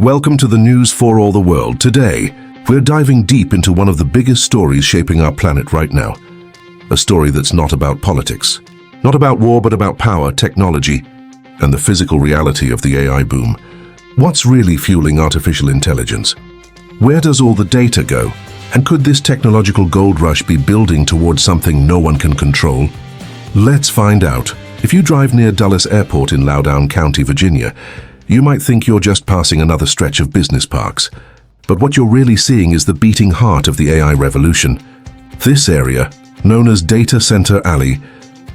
Welcome to the news for all the world. Today, we're diving deep into one of the biggest stories shaping our planet right now. A story that's not about politics, not about war, but about power, technology, and the physical reality of the AI boom. What's really fueling artificial intelligence? Where does all the data go? And could this technological gold rush be building towards something no one can control? Let's find out. If you drive near Dulles Airport in Loudoun County, Virginia, you might think you're just passing another stretch of business parks. But what you're really seeing is the beating heart of the AI revolution. This area, known as Data Center Alley,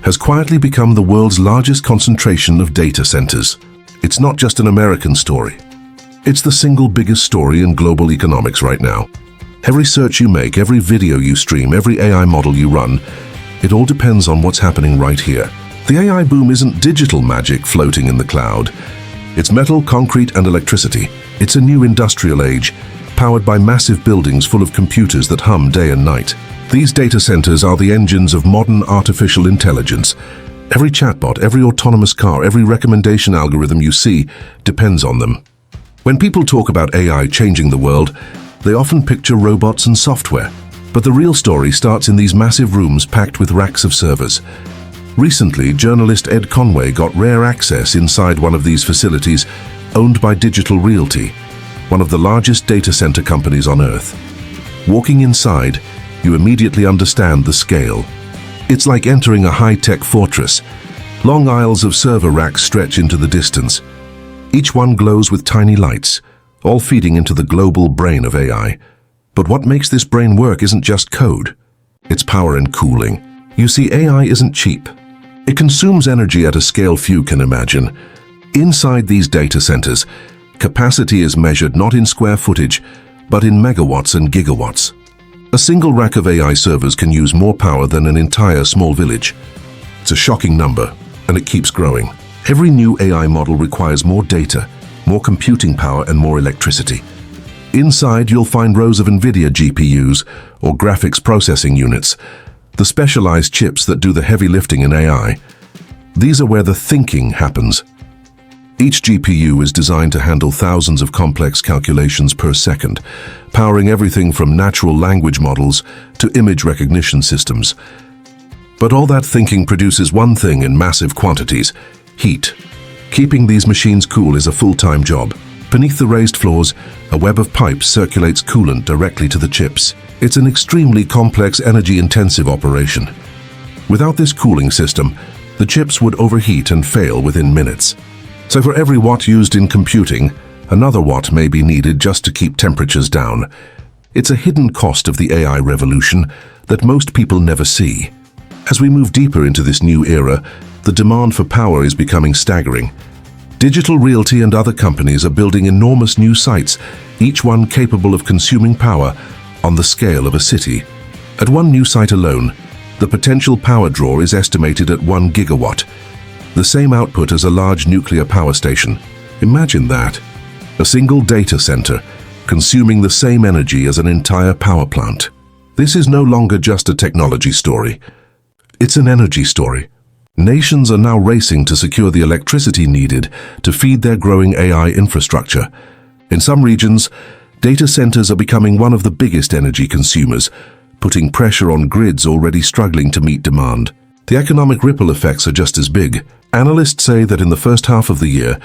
has quietly become the world's largest concentration of data centers. It's not just an American story. It's the single biggest story in global economics right now. Every search you make, every video you stream, every AI model you run, it all depends on what's happening right here. The AI boom isn't digital magic floating in the cloud. It's metal, concrete, and electricity. It's a new industrial age, powered by massive buildings full of computers that hum day and night. These data centers are the engines of modern artificial intelligence. Every chatbot, every autonomous car, every recommendation algorithm you see depends on them. When people talk about AI changing the world, they often picture robots and software. But the real story starts in these massive rooms packed with racks of servers. Recently, journalist Ed Conway got rare access inside one of these facilities owned by Digital Realty, one of the largest data center companies on Earth. Walking inside, you immediately understand the scale. It's like entering a high-tech fortress. Long aisles of server racks stretch into the distance. Each one glows with tiny lights, all feeding into the global brain of AI. But what makes this brain work isn't just code. It's power and cooling. You see, AI isn't cheap. It consumes energy at a scale few can imagine. Inside these data centers, capacity is measured not in square footage, but in megawatts and gigawatts. A single rack of AI servers can use more power than an entire small village. It's a shocking number, and it keeps growing. Every new AI model requires more data, more computing power, and more electricity. Inside, you'll find rows of NVIDIA GPUs, or graphics processing units, the specialized chips that do the heavy lifting in AI. These are where the thinking happens. Each GPU is designed to handle thousands of complex calculations per second, powering everything from natural language models to image recognition systems. But all that thinking produces one thing in massive quantities: heat. Keeping these machines cool is a full-time job. Beneath the raised floors, a web of pipes circulates coolant directly to the chips. It's an extremely complex, energy-intensive operation. Without this cooling system, the chips would overheat and fail within minutes. So for every watt used in computing, another watt may be needed just to keep temperatures down. It's a hidden cost of the AI revolution that most people never see. As we move deeper into this new era, the demand for power is becoming staggering. Digital Realty and other companies are building enormous new sites, each one capable of consuming power on the scale of a city. At one new site alone, the potential power draw is estimated at 1 gigawatt, the same output as a large nuclear power station. Imagine that. A single data center consuming the same energy as an entire power plant. This is no longer just a technology story. It's an energy story. Nations are now racing to secure the electricity needed to feed their growing AI infrastructure. In some regions, data centers are becoming one of the biggest energy consumers, putting pressure on grids already struggling to meet demand. The economic ripple effects are just as big. Analysts say that in the first half of the year,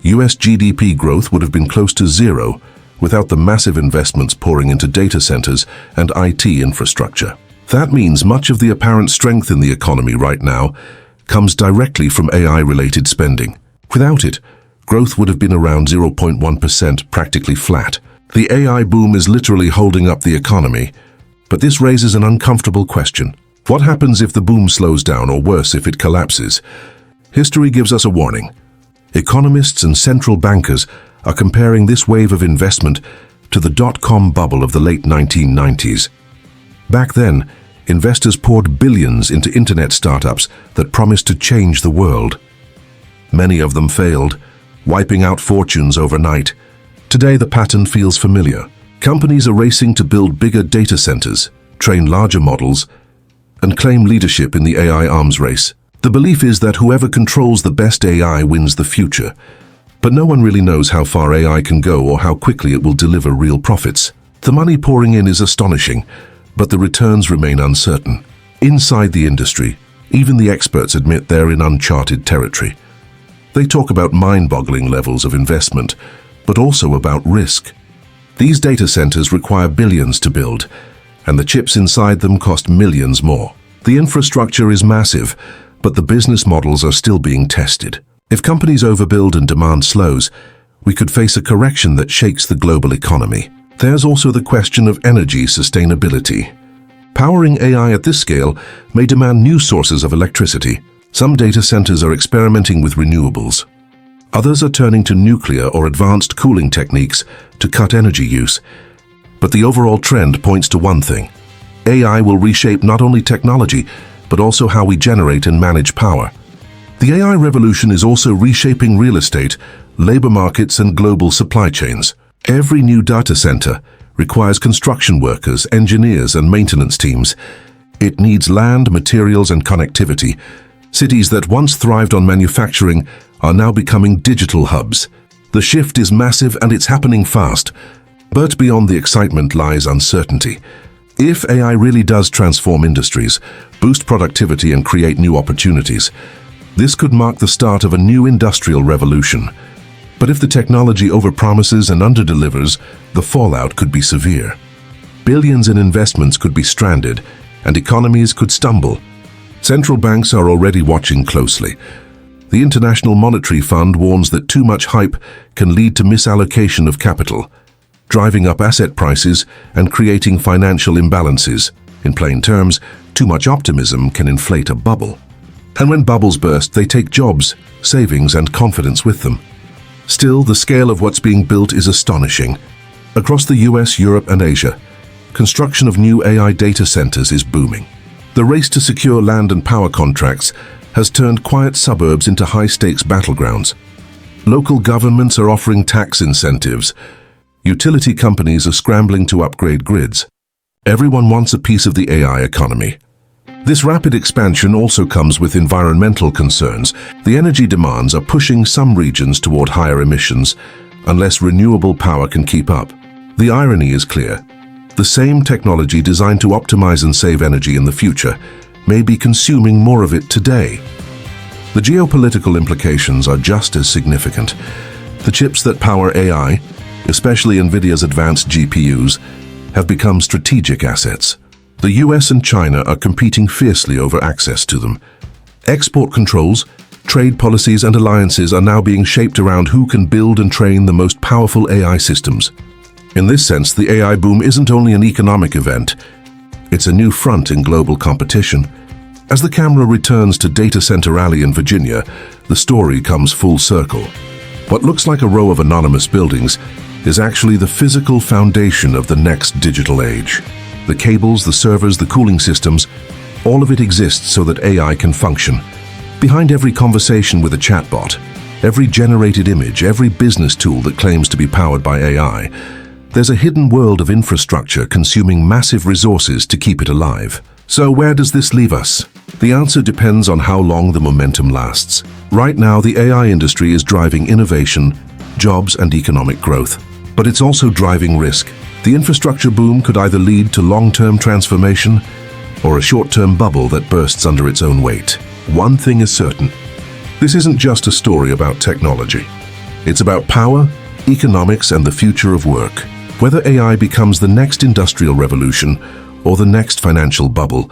US GDP growth would have been close to zero without the massive investments pouring into data centers and IT infrastructure. That means much of the apparent strength in the economy right now comes directly from AI-related spending. Without it, growth would have been around 0.1%, practically flat. The AI boom is literally holding up the economy, but this raises an uncomfortable question. What happens if the boom slows down, or worse, if it collapses? History gives us a warning. Economists and central bankers are comparing this wave of investment to the dot-com bubble of the late 1990s. Back then, investors poured billions into internet startups that promised to change the world. Many of them failed, wiping out fortunes overnight. Today, the pattern feels familiar. Companies are racing to build bigger data centers, train larger models, and claim leadership in the AI arms race. The belief is that whoever controls the best AI wins the future. But no one really knows how far AI can go or how quickly it will deliver real profits. The money pouring in is astonishing, but the returns remain uncertain. Inside the industry, even the experts admit they're in uncharted territory. They talk about mind-boggling levels of investment, but also about risk. These data centers require billions to build, and the chips inside them cost millions more. The infrastructure is massive, but the business models are still being tested. If companies overbuild and demand slows, we could face a correction that shakes the global economy. There's also the question of energy sustainability. Powering AI at this scale may demand new sources of electricity. Some data centers are experimenting with renewables. Others are turning to nuclear or advanced cooling techniques to cut energy use. But the overall trend points to one thing. AI will reshape not only technology, but also how we generate and manage power. The AI revolution is also reshaping real estate, labor markets, and global supply chains. Every new data center requires construction workers, engineers, and maintenance teams. It needs land, materials, and connectivity. Cities that once thrived on manufacturing are now becoming digital hubs. The shift is massive and it's happening fast. But beyond the excitement lies uncertainty. If AI really does transform industries, boost productivity, and create new opportunities, this could mark the start of a new industrial revolution. But if the technology overpromises and underdelivers, the fallout could be severe. Billions in investments could be stranded, and economies could stumble. Central banks are already watching closely. The International Monetary Fund warns that too much hype can lead to misallocation of capital, driving up asset prices and creating financial imbalances. In plain terms, too much optimism can inflate a bubble. And when bubbles burst, they take jobs, savings, and confidence with them. Still, the scale of what's being built is astonishing. Across the US, Europe, and Asia, construction of new AI data centers is booming. The race to secure land and power contracts has turned quiet suburbs into high-stakes battlegrounds. Local governments are offering tax incentives. Utility companies are scrambling to upgrade grids. Everyone wants a piece of the AI economy. This rapid expansion also comes with environmental concerns. The energy demands are pushing some regions toward higher emissions, unless renewable power can keep up. The irony is clear. The same technology designed to optimize and save energy in the future may be consuming more of it today. The geopolitical implications are just as significant. The chips that power AI, especially NVIDIA's advanced GPUs, have become strategic assets. The US and China are competing fiercely over access to them. Export controls, trade policies, and alliances are now being shaped around who can build and train the most powerful AI systems. In this sense, the AI boom isn't only an economic event, it's a new front in global competition. As the camera returns to Data Center Alley in Virginia, the story comes full circle. What looks like a row of anonymous buildings is actually the physical foundation of the next digital age. The cables, the servers, the cooling systems, all of it exists so that AI can function. Behind every conversation with a chatbot, every generated image, every business tool that claims to be powered by AI, there's a hidden world of infrastructure consuming massive resources to keep it alive. So where does this leave us? The answer depends on how long the momentum lasts. Right now, the AI industry is driving innovation, jobs, and economic growth. But it's also driving risk. The infrastructure boom could either lead to long-term transformation or a short-term bubble that bursts under its own weight. One thing is certain. This isn't just a story about technology. It's about power, economics, and the future of work. Whether AI becomes the next industrial revolution or the next financial bubble,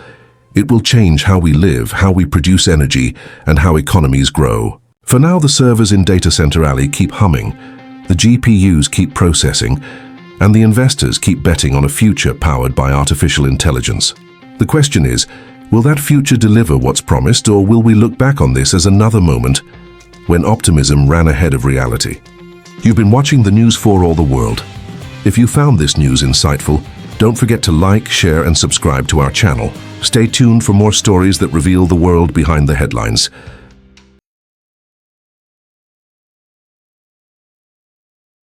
it will change how we live, how we produce energy, and how economies grow. For now, the servers in Data Center Alley keep humming, the GPUs keep processing, and the investors keep betting on a future powered by artificial intelligence. The question is, will that future deliver what's promised, or will we look back on this as another moment when optimism ran ahead of reality? You've been watching the news for all the world. If you found this news insightful, don't forget to like, share, and subscribe to our channel. Stay tuned for more stories that reveal the world behind the headlines.